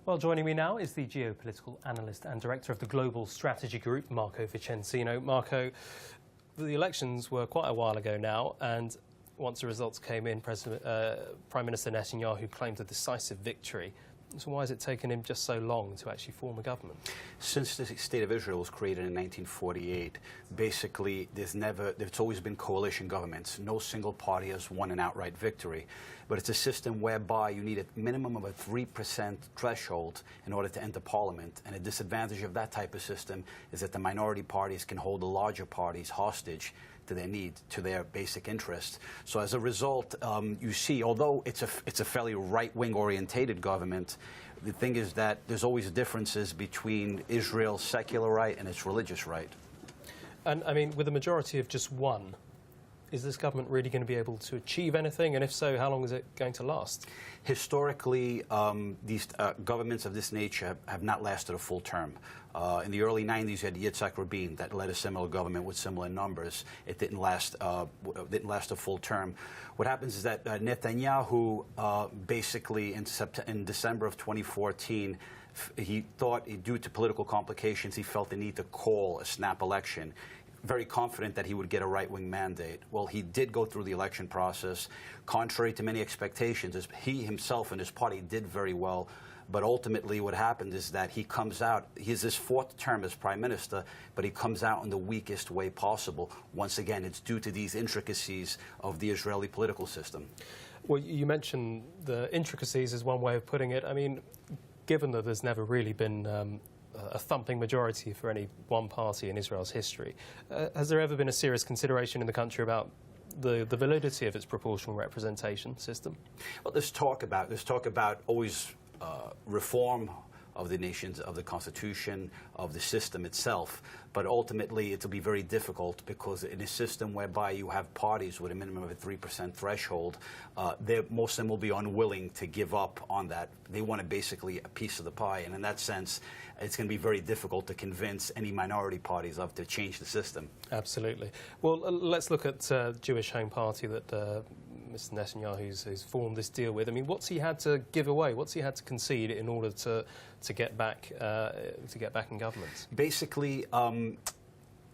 Well, joining me now is the geopolitical analyst and director of the Global Strategy Group, Marco Vicenzino. Marco, the elections were quite a while ago now, and once the results came in, Prime Minister Netanyahu claimed a decisive victory. So why has it taken him just so long to actually form a government? Since the State of Israel was created in 1948, basically there's always been coalition governments. No single party has won an outright victory. But it's a system whereby you need a minimum of a 3% threshold in order to enter parliament. And a disadvantage of that type of system is that the minority parties can hold the larger parties hostage to their need, to their basic interests. So as a result, you see, although it's a fairly right-wing orientated government, the thing is that there's always differences between Israel's secular right and its religious right. And I mean, with a majority of just one, is this government really going to be able to achieve anything? And if so, how long is it going to last? Historically, these governments of this nature have not lasted a full term. In the early 90s, you had Yitzhak Rabin that led a similar government with similar numbers. It didn't last a full term. What happens is that Netanyahu, basically in December of 2014, he thought, due to political complications, he felt the need to call a snap election. Very confident that he would get a right-wing mandate. Well, he did go through the election process. Contrary to many expectations, he himself and his party did very well. But ultimately what happened is that he comes out, he's his fourth term as prime minister, but he comes out in the weakest way possible. Once again, it's due to these intricacies of the Israeli political system. Well, you mentioned the intricacies as one way of putting it. I mean, given that there's never really been a thumping majority for any one party in Israel's history, has there ever been a serious consideration in the country about the validity of its proportional representation system? Well, there's talk about always reform of the nations, of the constitution, of the system itself. But ultimately, it'll be very difficult because in a system whereby you have parties with a minimum of a 3% threshold, most of them will be unwilling to give up on that. They want basically a piece of the pie. And in that sense, it's going to be very difficult to convince any minority parties to change the system. Absolutely. Well, let's look at Jewish Home Party that Mr. Netanyahu's formed this deal with. I mean, what's he had to give away? What's he had to concede in order to get back in government? Basically,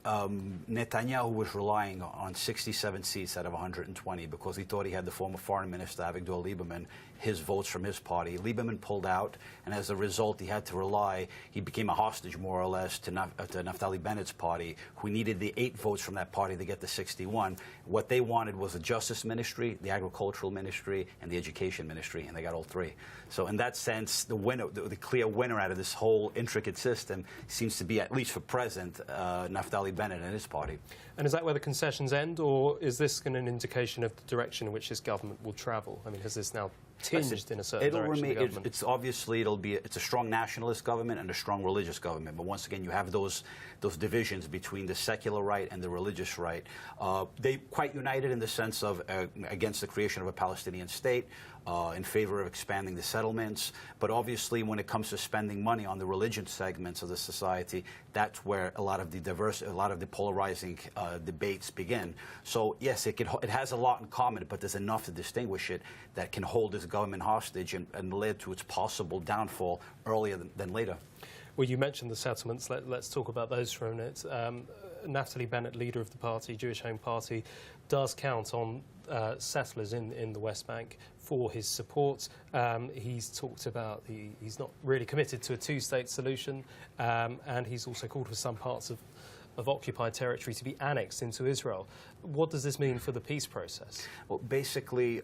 Netanyahu was relying on 67 seats out of 120 because he thought he had the former foreign minister, Avigdor Lieberman, his votes from his party. Lieberman pulled out, and as a result, he had to rely, he became a hostage, more or less, to Naftali Bennett's party, who needed the 8 votes from that party to get the 61. What they wanted was the Justice Ministry, the Agricultural Ministry, and the Education Ministry, and they got all 3. So in that sense, the winner, the clear winner out of this whole intricate system seems to be, at least for present, Naftali Bennett and his party. And is that where the concessions end, or is this an indication of the direction in which this government will travel? I mean, has this now tinged in a certain direction? It's obviously it's a strong nationalist government and a strong religious government. But once again, you have those divisions between the secular right and the religious right. They quite united in the sense of against the creation of a Palestinian state, in favor of expanding the settlements. But obviously, when it comes to spending money on the religion segments of the society, that's where a lot of the polarizing debates begin. So yes, it has a lot in common, but there's enough to distinguish it that can hold this government hostage and lead to its possible downfall earlier than later. Well, you mentioned the settlements. Let's talk about those for a minute. Naftali Bennett, leader of the party, Jewish Home Party, does count on settlers in the West Bank for his support. He's talked about he's not really committed to a two-state solution, and he's also called for some parts of occupied territory to be annexed into Israel. What does this mean for the peace process? Well, basically,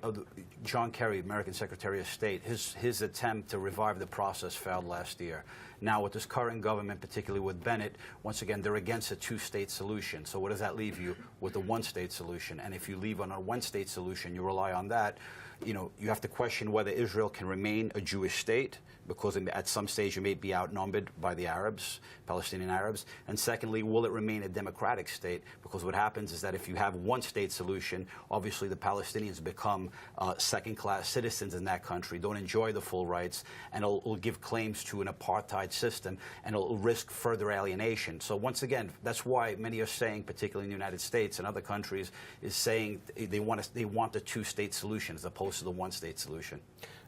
John Kerry, American Secretary of State, his attempt to revive the process failed last year. Now, with this current government, particularly with Bennett, once again, they're against a two-state solution. So what does that leave you? With a one-state solution. And if you leave on a one-state solution, you rely on that, you have to question whether Israel can remain a Jewish state, because at some stage you may be outnumbered by the Arabs, Palestinian Arabs. And secondly, will it remain a democratic state? Because what happens is that if you have one-state solution, obviously the Palestinians become second-class citizens in that country, don't enjoy the full rights, and it'll give claims to an apartheid system, and it'll risk further alienation. So once again, that's why many are saying, particularly in the United States and other countries, is saying they want a two-state solution as opposed to the one-state solution.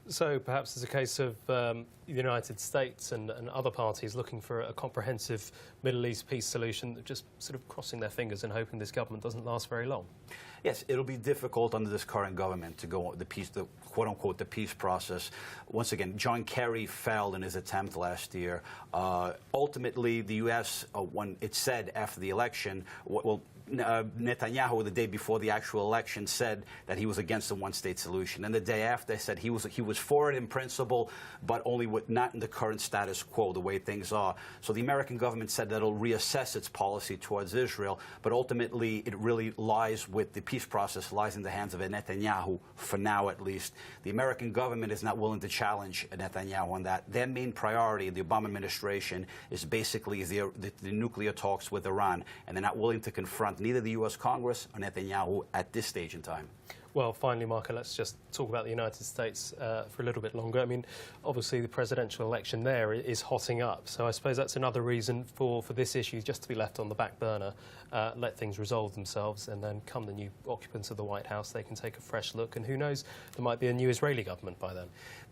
So perhaps it's a case of the United States and other parties looking for a comprehensive Middle East peace solution, just sort of crossing their fingers and hoping this government doesn't last very long. Yes, it'll be difficult under this current government to go the quote-unquote, the peace process. Once again, John Kerry failed in his attempt last year. Ultimately, the U.S., when it said after the election, Netanyahu, the day before the actual election, said that he was against the one-state solution. And the day after, said he was for it in principle, but only not in the current status quo, the way things are. So the American government said that it'll reassess its policy towards Israel, but ultimately it really lies with the peace process, lies in the hands of Netanyahu, for now at least. The American government is not willing to challenge Netanyahu on that. Their main priority, the Obama administration, is basically the nuclear talks with Iran, and they're not willing to confront neither the U.S. Congress or Netanyahu at this stage in time. Well, finally, Marco, let's just talk about the United States for a little bit longer. I mean, obviously, the presidential election there is hotting up. So I suppose that's another reason for this issue just to be left on the back burner, let things resolve themselves, and then come the new occupants of the White House, they can take a fresh look. And who knows, there might be a new Israeli government by then.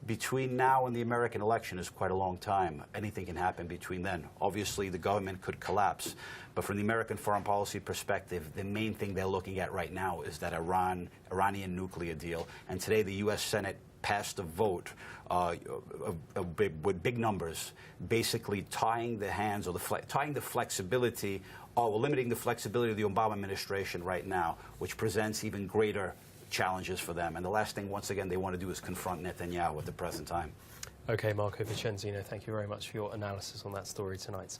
Between now and the American election is quite a long time. Anything can happen between then. Obviously, the government could collapse. But from the American foreign policy perspective, the main thing they're looking at right now is that Iranian nuclear deal. And today, the U.S. Senate passed a vote with big numbers, basically tying the hands or tying the flexibility or limiting the flexibility of the Obama administration right now, which presents even greater challenges for them. And the last thing, once again, they want to do is confront Netanyahu at the present time. OK, Marco Vicenzino, thank you very much for your analysis on that story tonight.